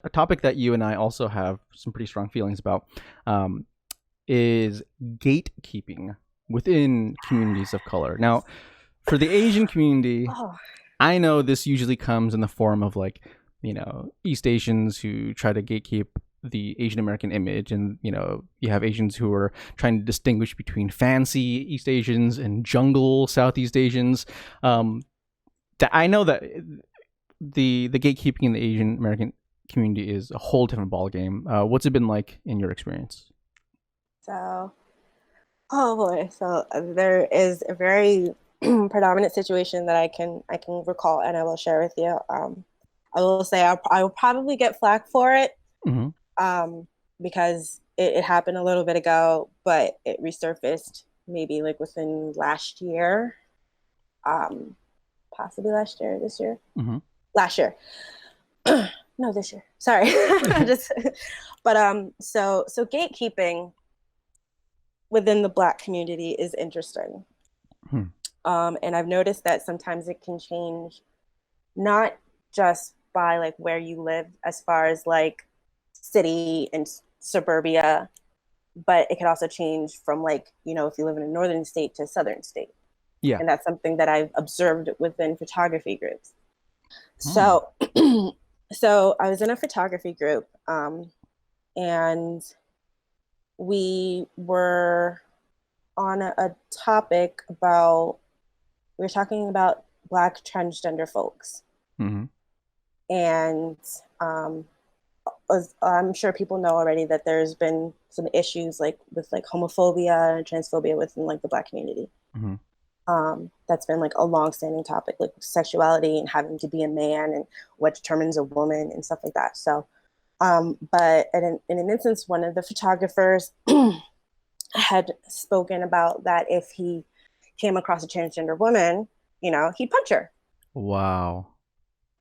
A topic that you and I also have some pretty strong feelings about um, is gatekeeping within communities of color. Now, for the Asian community, Oh, I know this usually comes in the form of like, East Asians who try to gatekeep the Asian American image. And, you have Asians who are trying to distinguish between fancy East Asians and jungle Southeast Asians. Um, I know that the gatekeeping in the Asian American community is a whole different ballgame. What's it been like in your experience? so, oh boy. So there is a very predominant situation that I can recall, and I will share with you. I will say I will probably get flack for it, Mm-hmm. um, because it happened a little bit ago, but it resurfaced maybe like within last year, um, possibly last year, this year, Mm-hmm. last year. No, this year. Sorry, just. But so gatekeeping within the Black community is interesting. Hmm. And I've noticed that sometimes it can change not just by like where you live as far as like city and suburbia, but it can also change from like, if you live in a northern state to a southern state. Yeah. And that's something that I've observed within photography groups. Hmm. So, so I was in a photography group, and we were on a topic about, we were talking about Black transgender folks. Mm-hmm. And I'm sure people know already that there's been some issues like with like homophobia and transphobia within like the Black community. Mm-hmm. That's been like a long-standing topic, like sexuality and having to be a man and what determines a woman and stuff like that. So, but in an instance, one of the photographers had spoken about that if he came across a transgender woman, he'd punch her. Wow.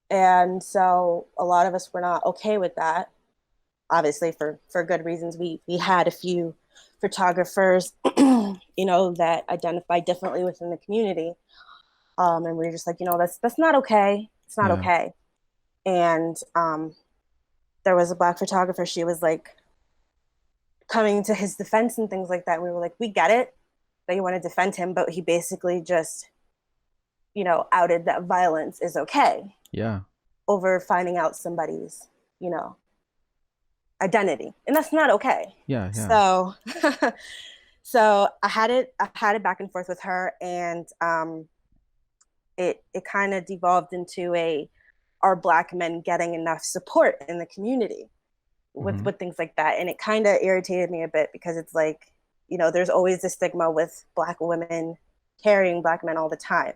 And so a lot of us were not okay with that, obviously for good reasons. We had a few photographers, that identify differently within the community. And we were just like, that's not okay. It's not Yeah. okay. And there was a Black photographer. She was like coming to his defense and things like that. And we were like, we get it that you want to defend him, but he basically just, outed that violence is okay Yeah. over finding out somebody's, you know, identity. And that's not okay. Yeah. Yeah. So so I had it back and forth with her, and it kind of devolved into a, are Black men getting enough support in the community with Mm-hmm. with things like that? And it kind of irritated me a bit because it's like, there's always this stigma with Black women carrying Black men all the time,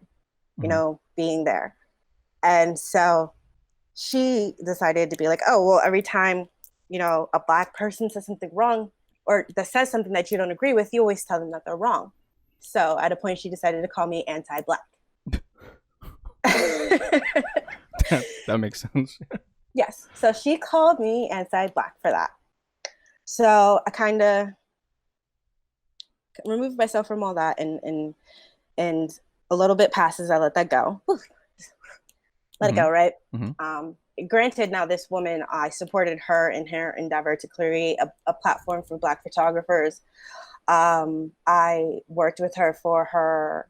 Mm-hmm. being there. And so she decided to be like, oh, well, every time, a Black person says something wrong or that says something that you don't agree with, you always tell them that they're wrong. So at a point, she decided to call me anti-Black. That makes sense. Yes. So she called me anti-Black for that. So I kind of removed myself from all that, and a little bit passes, I let that go. Let it Mm-hmm. go, right? Mm-hmm. Granted, now this woman, I supported her in her endeavor to create a platform for Black photographers. I worked with her for her.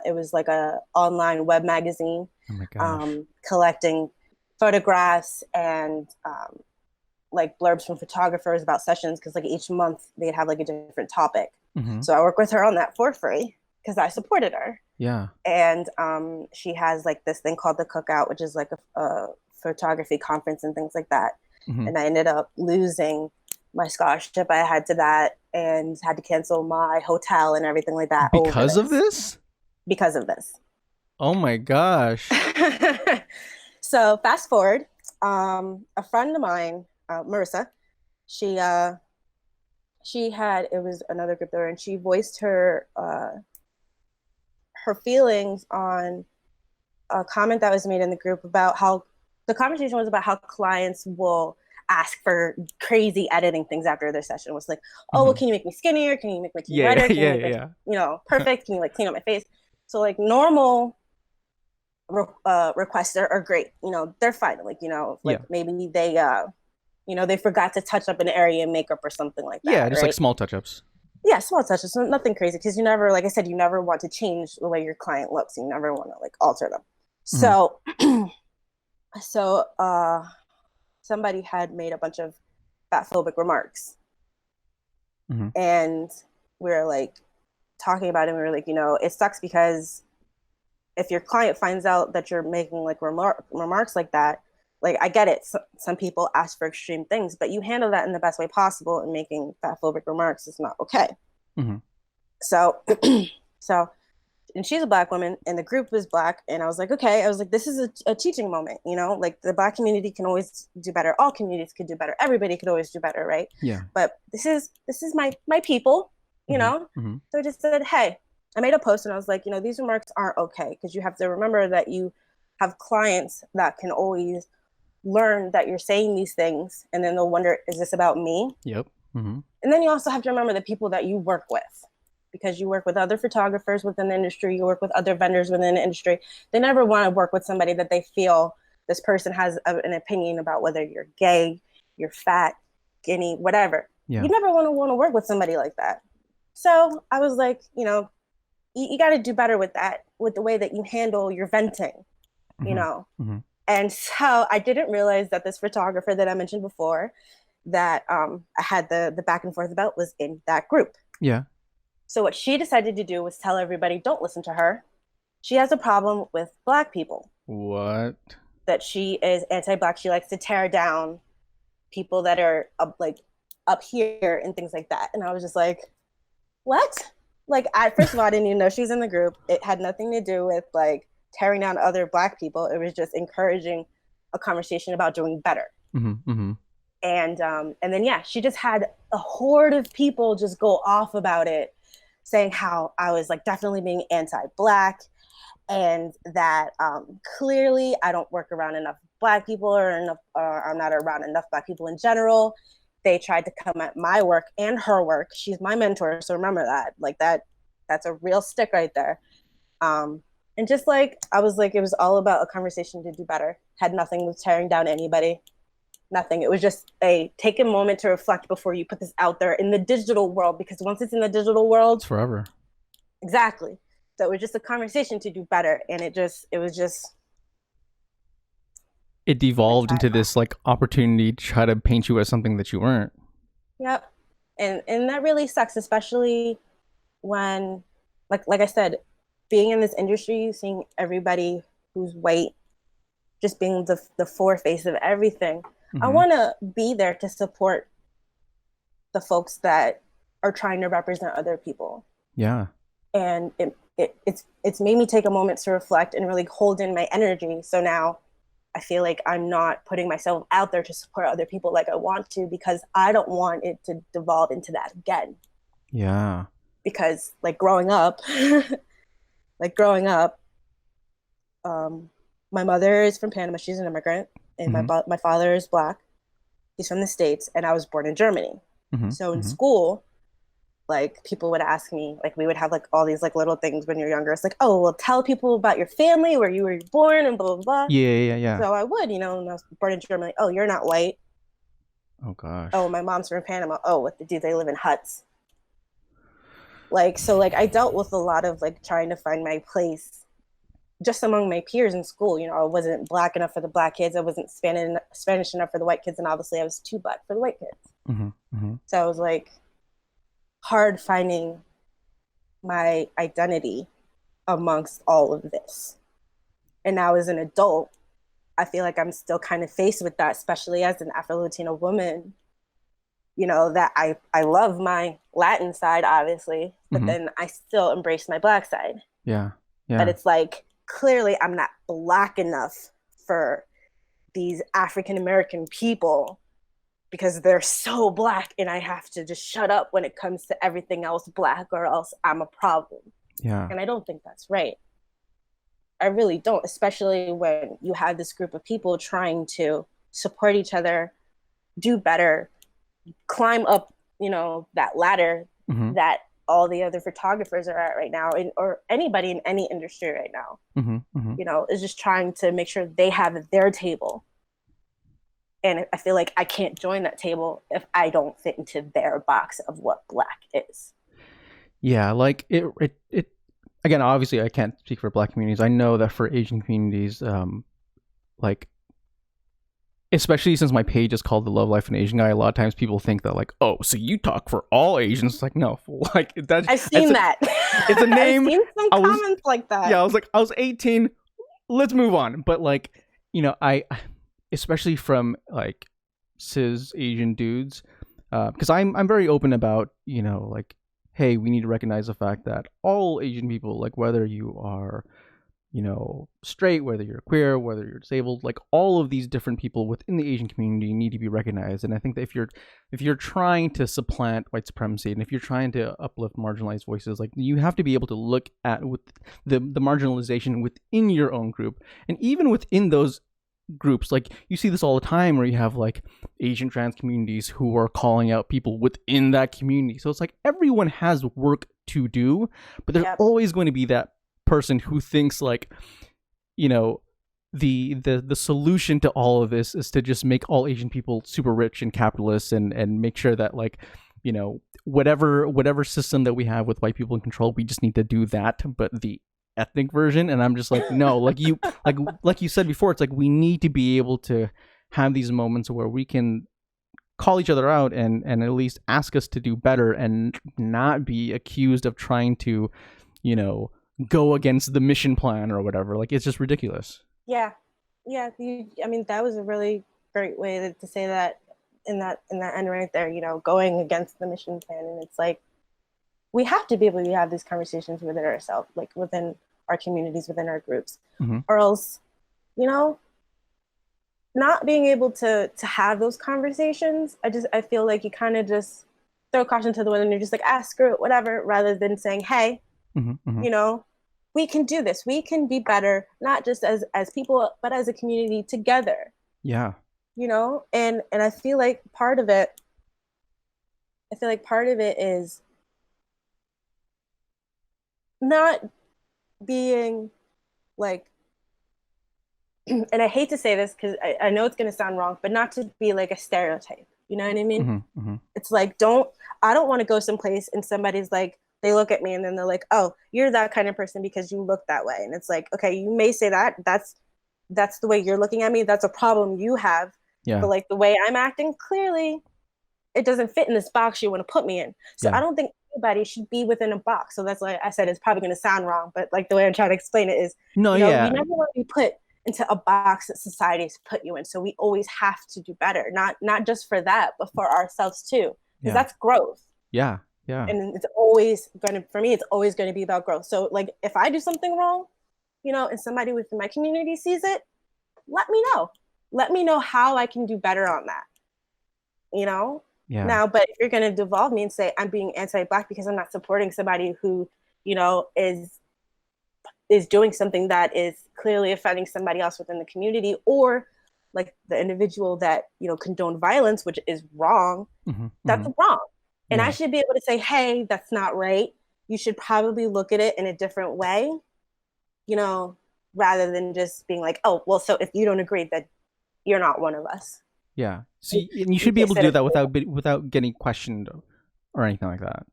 It was like a online web magazine, Oh my gosh. collecting photographs and like blurbs from photographers about sessions, because like each month they'd have like a different topic. Mm-hmm. So I work with her on that for free because I supported her. Yeah. And she has like this thing called the Cookout, which is like a photography conference and things like that. Mm-hmm. And I ended up losing my scholarship I had to that and had to cancel my hotel and everything like that over Because of this, this? because of this. Oh my gosh. So fast forward, a friend of mine, Marissa, she she had, it was another group there, and she voiced her feelings on a comment that was made in the group about how the conversation was about how clients will ask for crazy editing things after their session. It was like, oh, well, Mm-hmm. can you make me skinnier? Can you make my teeth Yeah. redder? Can you Yeah. make my, Yeah. perfect? Can you like clean up my face? So like normal requests are great. They're fine. Like, like Yeah. maybe they You know, they forgot to touch up an area in makeup or something like that. Yeah, just right? like small touch-ups. Yeah, small touches, so nothing crazy, because you never, like I said, you never want to change the way your client looks. You never want to like alter them. Mm-hmm. So, so somebody had made a bunch of fatphobic remarks, Mm-hmm. and we were like talking about it. And we were like, you know, it sucks because if your client finds out that you're making like remarks like that, like I get it. Some people ask for extreme things, but you handle that in the best way possible. And making fatphobic remarks is not okay. Mm-hmm. So, so, and she's a Black woman, and the group was Black, and I was like, okay, I was like, this is a teaching moment, you know, like the Black community can always do better. All communities could do better. Everybody could always do better, right? Yeah. But this is my people, you know. Mm-hmm. So I just said, hey, I made a post, and I was like, you know, these remarks aren't okay, because you have to remember that you have clients that can always learn that you're saying these things, and then they'll wonder, is this about me? Yep. Mm-hmm. And then you also have to remember the people that you work with, because you work with other photographers within the industry, you work with other vendors within the industry. They never want to work with somebody that they feel this person has an opinion about, whether you're gay, you're fat, skinny, whatever. Yeah. You never want to work with somebody like that. So I was like, you know, you got to do better with that, with the way that you handle your venting, Mm-hmm. you know. Mm-hmm. And so I didn't realize that this photographer that I mentioned before, that I had the back and forth about, was in that group. Yeah. So what she decided to do was tell everybody, don't listen to her. She has a problem with Black people. What? That she is anti-Black. She likes to tear down people that are up here and things like that. And I was just like, what? Like, first of all, I didn't even know she was in the group. It had nothing to do with like tearing down other Black people. It was just encouraging a conversation about doing better. Mm-hmm. Mm-hmm. And then yeah, she just had a horde of people just go off about it, saying how I was like definitely being anti-Black, and that clearly I don't work around enough Black people, or I'm not around enough Black people in general. They tried to come at my work and her work. She's my mentor, so remember that. Like that's a real stick right there. And just like, I was like, it was all about a conversation to do better. Had nothing with tearing down anybody. Nothing. It was just take a moment to reflect before you put this out there in the digital world, because once it's in the digital world, it's forever. Exactly. So it was just a conversation to do better, and it devolved into this like opportunity to try to paint you as something that you weren't. Yep. And that really sucks, especially when, like I said, being in this industry, seeing everybody who's white just being the foreface of everything. Mm-hmm. I want to be there to support the folks that are trying to represent other people. Yeah. And it's made me take a moment to reflect and really hold in my energy. So now I feel like I'm not putting myself out there to support other people like I want to, because I don't want it to devolve into that again. Yeah. Because like growing up, my mother is from Panama. She's an immigrant. And mm-hmm. my father is Black. He's from the States, and I was born in Germany. Mm-hmm. So in mm-hmm. school, like people would ask me, like we would have like all these like little things when you're younger. It's like, oh, well, tell people about your family, where you were born, and blah, blah, blah. Yeah. So I would, you know, and I was born in Germany. Oh, you're not white. Oh, gosh. Oh, my mom's from Panama. Oh, what do they live in huts? Like, so like I dealt with a lot of like trying to find my place just among my peers in school. You know, I wasn't Black enough for the Black kids. I wasn't Spanish enough for the white kids. And obviously I was too Black for the white kids. Mm-hmm. Mm-hmm. So I was like hard finding my identity amongst all of this. And now as an adult, I feel like I'm still kind of faced with that, especially as an Afro-Latina woman. You know, that I love my Latin side, obviously, but mm-hmm. then I still embrace my Black side. Yeah. But it's like, clearly I'm not Black enough for these African-American people, because they're so Black, and I have to just shut up when it comes to everything else Black, or else I'm a problem. Yeah. And I don't think that's right. I really don't, especially when you have this group of people trying to support each other, do better, climb up, you know, that ladder mm-hmm. that all the other photographers are at right now, or anybody in any industry right now, mm-hmm. Mm-hmm. you know, is just trying to make sure they have their table. And I feel like I can't join that table if I don't fit into their box of what Black is. Yeah, like it again, obviously I can't speak for Black communities. I know that for Asian communities, like especially since my page is called The Love Life of an Asian Guy, a lot of times people think that like, oh, so you talk for all Asians. It's like, no, like that's I've seen that. It's a name. I've seen some comments like that. Yeah, I was like, I was 18. Let's move on. But like, I especially from like cis Asian dudes, because I'm very open about, like, hey, we need to recognize the fact that all Asian people, like whether you are, straight, whether you're queer, whether you're disabled, like all of these different people within the Asian community need to be recognized. And I think that if you're trying to supplant white supremacy, and if you're trying to uplift marginalized voices, like you have to be able to look at with the marginalization within your own group, and even within those groups, like you see this all the time where you have like Asian trans communities who are calling out people within that community. So it's like everyone has work to do, but there's always going to be that person who thinks like, the solution to all of this is to just make all Asian people super rich and capitalist, and make sure that like, whatever system that we have with white people in control, we just need to do that, but the ethnic version. And I'm just like, no, like you said before, it's like we need to be able to have these moments where we can call each other out and at least ask us to do better, and not be accused of trying to, go against the mission plan or whatever. Like, it's just ridiculous. Yeah. I mean, that was a really great way to say that in that end right there, going against the mission plan. And it's like, we have to be able to have these conversations within ourselves, like within our communities, within our groups, or else, not being able to have those conversations, I feel like you kind of just throw caution to the wind, and you're just like, screw it, whatever, rather than saying, hey, we can do this. We can be better, not just as people, but as a community together. Yeah. And I feel like part of it is not being like, and I hate to say this because I know it's going to sound wrong, but not to be like a stereotype. You know what I mean? It's like, I don't want to go someplace and somebody's like, they look at me and then they're like, oh, you're that kind of person because you look that way. And it's like, okay, you may say that. That's the way you're looking at me. That's a problem you have. Yeah. But like the way I'm acting, clearly it doesn't fit in this box you want to put me in. So I don't think anybody should be within a box. So that's why I said it's probably going to sound wrong, but like the way I'm trying to explain it is, you never want to be put into a box that society has put you in. So we always have to do better, not just for that, but for ourselves too, because that's growth. Yeah. And it's always going to be about growth. So like if I do something wrong, and somebody within my community sees it, let me know how I can do better on that. Now, but if you're going to devolve me and say I'm being anti-Black because I'm not supporting somebody who, is doing something that is clearly offending somebody else within the community, or like the individual that, condone violence, which is wrong, that's wrong. And I should be able to say, hey, that's not right. You should probably look at it in a different way, rather than just being like, oh, well, so if you don't agree, that you're not one of us. Yeah. So and you should be able to do that without getting questioned or anything like that.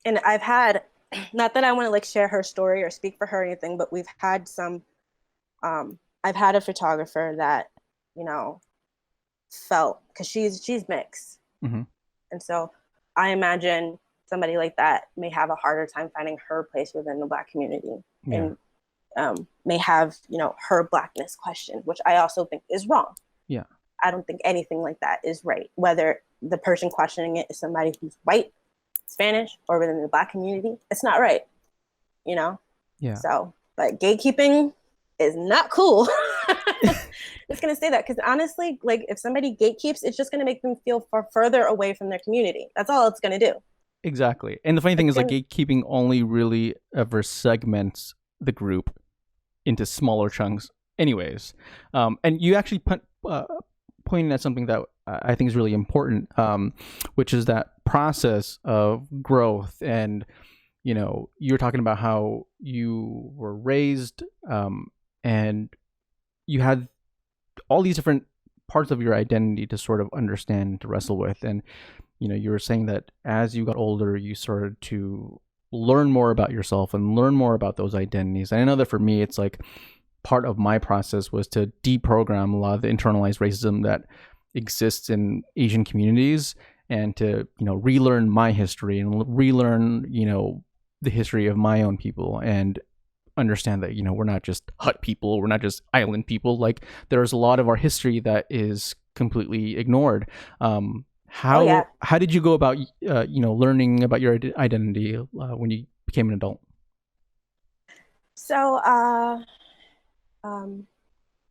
And I've had, not that I want to like share her story or speak for her or anything, but we've had some, I've had a photographer that, felt, because she's mixed. And so I imagine somebody like that may have a harder time finding her place within the Black community, and may have, her Blackness questioned, which I also think is wrong. Yeah. I don't think anything like that is right. Whether the person questioning it is somebody who's white, Spanish, or within the Black community, it's not right. Yeah. So, but gatekeeping is not cool. Just gonna say that because honestly, like if somebody gatekeeps, it's just gonna make them feel further away from their community. That's all it's gonna do. Exactly. And the funny thing is, like, gatekeeping only really ever segments the group into smaller chunks, anyways. And you actually pointed at something that I think is really important, which is that process of growth. And you're talking about how you were raised, and you had all these different parts of your identity to sort of understand, to wrestle with. And you were saying that as you got older, you started to learn more about yourself and learn more about those identities. And I know that for me, it's like part of my process was to deprogram a lot of the internalized racism that exists in Asian communities, and to relearn my history and relearn the history of my own people, and understand that we're not just hut people, we're not just island people. Like, there's a lot of our history that is completely ignored. How did you go about learning about your identity when you became an adult? So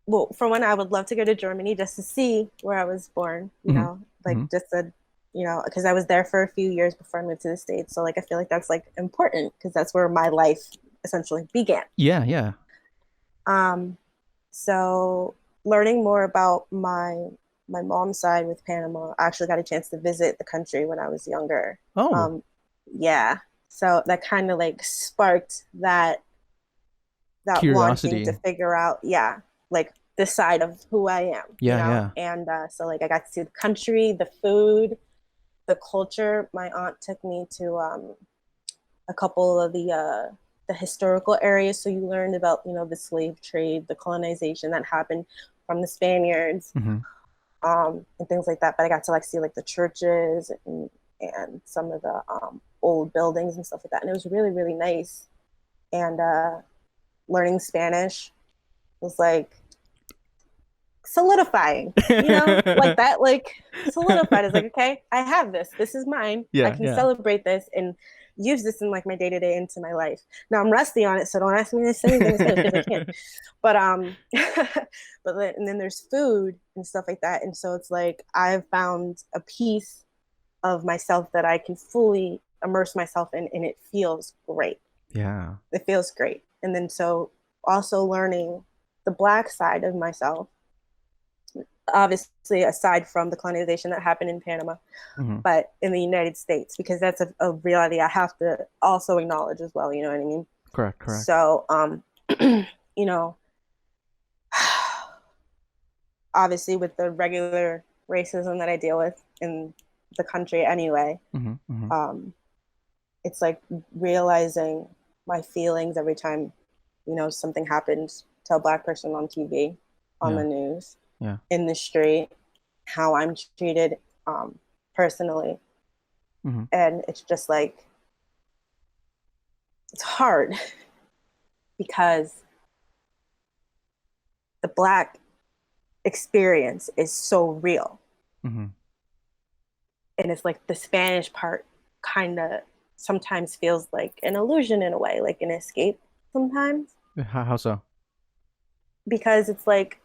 well, for one, I would love to go to Germany just to see where I was born, just to, because I was there for a few years before I moved to the States. So like, I feel like that's like important because that's where my life essentially began. Yeah. So learning more about my mom's side with Panama, I actually got a chance to visit the country when I was younger. Oh. Yeah. So that kind of like sparked that Curiosity. wanting to figure out, like the side of who I am. Yeah. And so like I got to see the country, the food, the culture. My aunt took me to a couple of the historical areas. So you learned about, the slave trade, the colonization that happened from the Spaniards, and things like that. But I got to like see like the churches and some of the old buildings and stuff like that. And it was really, really nice. And learning Spanish was like solidifying, like that, like solidified. It's like, okay, I have this. This is mine. I can celebrate this and use this in like my day to day into my life. Now I'm rusty on it, so don't ask me to say anything because I can't. But and then there's food and stuff like that, and so it's like I've found a piece of myself that I can fully immerse myself in, and it feels great. Yeah, it feels great. And then so also learning the Black side of myself, obviously aside from the colonization that happened in Panama, but in the United States, because that's a reality I have to also acknowledge as well. You know what I mean? Correct. So, obviously with the regular racism that I deal with in the country anyway, it's like realizing my feelings every time, something happens to a Black person on TV, on the news, in the street, how I'm treated personally. And it's just like, it's hard because the Black experience is so real. And it's like the Spanish part kind of sometimes feels like an illusion in a way, like an escape sometimes. How so? Because it's like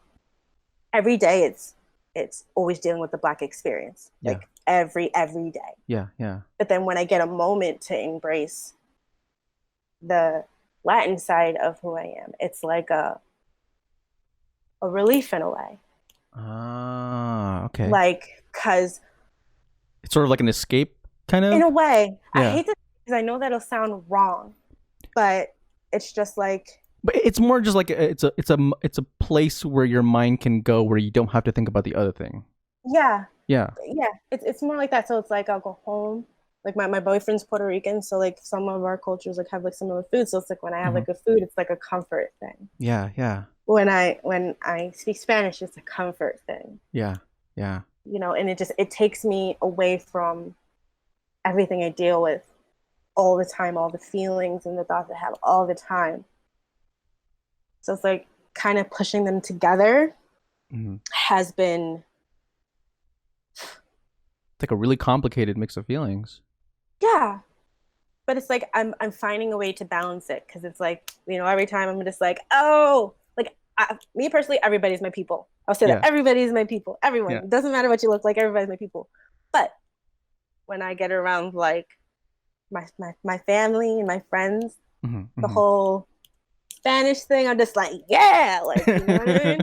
every day it's always dealing with the Black experience, like every day. Yeah. But then when I get a moment to embrace the Latin side of who I am, it's like a relief in a way. Okay. Like, cause it's sort of like an escape, kind of. In a way, I hate to, because I know that'll sound wrong, but it's just like. But it's more just like it's a place where your mind can go, where you don't have to think about the other thing. Yeah. It's more like that. So it's like I'll go home. Like my boyfriend's Puerto Rican, so like some of our cultures like have like similar food. So it's like when I have like a food, it's like a comfort thing. Yeah. When I speak Spanish, it's a comfort thing. Yeah. And it takes me away from everything I deal with all the time, all the feelings and the thoughts I have all the time. So it's like kind of pushing them together has been. It's like a really complicated mix of feelings. Yeah. But it's like I'm finding a way to balance it, because it's like, every time I'm just like, oh, like me personally, everybody's my people. I'll say that everybody's my people. Everyone. It doesn't matter what you look like, everybody's my people. But when I get around like my family and my friends, the whole Spanish thing, I'm just like, like, you know what I mean?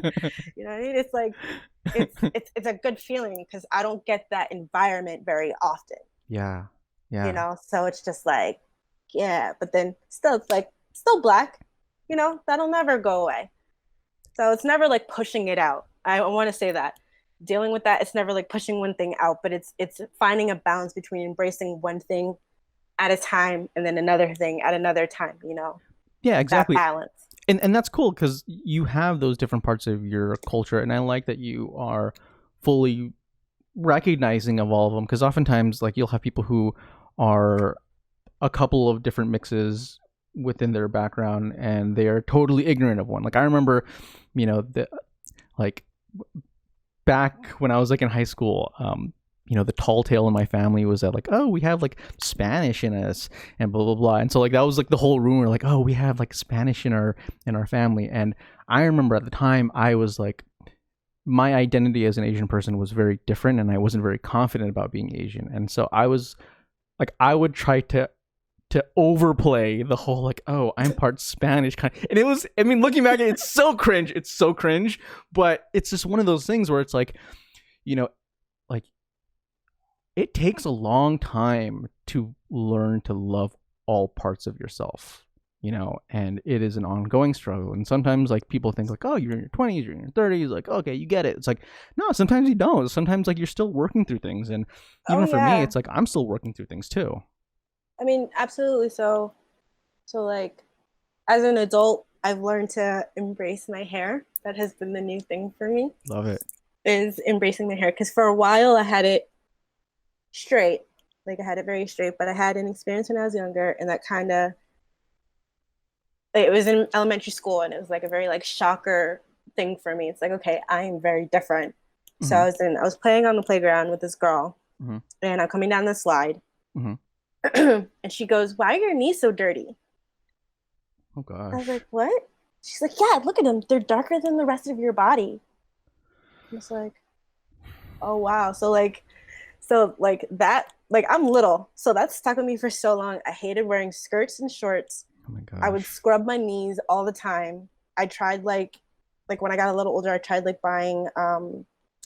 You know what I mean? It's like it's a good feeling because I don't get that environment very often. Yeah. So it's just like, but then still, it's like still Black, that'll never go away. So it's never like pushing it out. I want to say that dealing with that. It's never like pushing one thing out, but it's finding a balance between embracing one thing at a time and then another thing at another time, you know, Yeah, that exactly. balance. And that's cool because you have those different parts of your culture, and I like that you are fully recognizing of all of them, because oftentimes like you'll have people who are a couple of different mixes within their background and they are totally ignorant of one. Like I remember, the like back when I was like in high school, the tall tale in my family was that like, oh, we have like Spanish in us and blah blah blah. And so like that was like the whole rumor, like, oh, we have like Spanish in our family. And I remember at the time I was like, my identity as an Asian person was very different and I wasn't very confident about being Asian. And so I was like, I would try to overplay the whole like, oh, I'm part Spanish kind of, and it was, I mean, looking back, it's so cringe. It's so cringe, but it's just one of those things where it's like, like it takes a long time to learn to love all parts of yourself, and it is an ongoing struggle. And sometimes like people think like, oh, you're in your 20s, you're in your 30s, like, okay, you get it. It's like, no, sometimes you don't. Sometimes like you're still working through things. And even for me, it's like, I'm still working through things too. I mean, absolutely. So like as an adult, I've learned to embrace my hair. That has been the new thing for me. Love it. Is embracing my hair. Because for a while I had it straight. Like I had it very straight, but I had an experience when I was younger, and that kind of, it was in elementary school, and it was like a very like shocker thing for me. It's like, okay, I am very different. Mm-hmm. So I was playing on the playground with this girl, mm-hmm. and I'm coming down the slide, mm-hmm. and she goes, "Why are your knees so dirty?" Oh gosh. I was like, "What?" She's like, "Yeah, look at them. They're darker than the rest of your body." I was like, "Oh wow." So like that, like I'm little, so that stuck with me for so long. I hated wearing skirts and shorts. Oh my gosh. I would scrub my knees all the time. I tried like when I got a little older, I tried like buying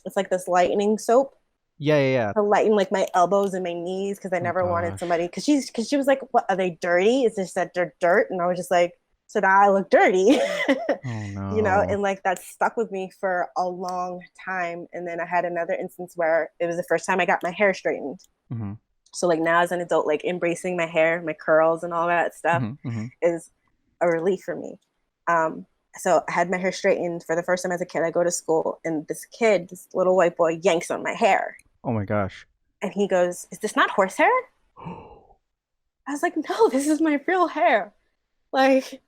it's like this lightening soap. Yeah. To lighten like my elbows and my knees, because I never wanted somebody, because she was like, "What, are they dirty? It's just that they're dirt." And I was just like, so now I look dirty. Oh no. And like that stuck with me for a long time. And then I had another instance where it was the first time I got my hair straightened. Mm-hmm. So like now as an adult, like embracing my hair, my curls and all that stuff is a relief for me. So I had my hair straightened for the first time as a kid. I go to school, and this little white boy, yanks on my hair. Oh my gosh. And he goes, "Is this not horsehair?" I was like, "No, this is my real hair." Like,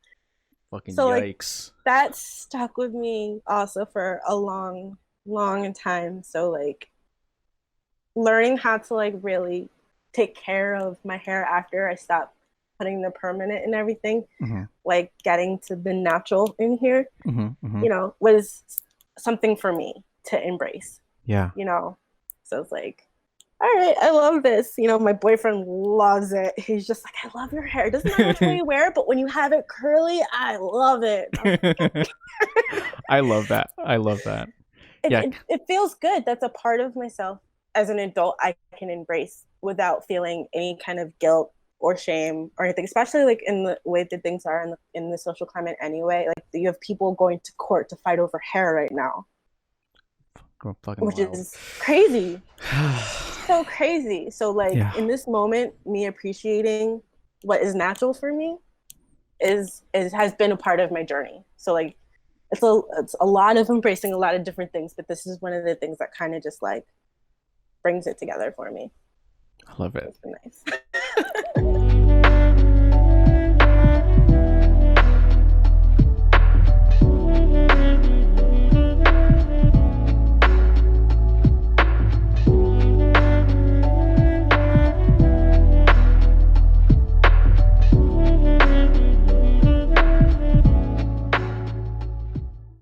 fucking so yikes. Like, that stuck with me also for a long, long time. So like learning how to like really take care of my hair after I stopped putting the permanent and everything, like getting to the natural in here, was something for me to embrace. Yeah. So it's like, all right, I love this. My boyfriend loves it. He's just like, "I love your hair. It doesn't matter which way you wear it, but when you have it curly, I love it." I love that. It feels good. That's a part of myself as an adult I can embrace without feeling any kind of guilt or shame or anything, especially like in the way that things are in the social climate anyway. Like you have people going to court to fight over hair right now, which is crazy. So crazy. So like in this moment, me appreciating what is natural for me has been a part of my journey. So like it's a lot of embracing a lot of different things, but this is one of the things that kind of just like brings it together for me. I love it. It's been nice.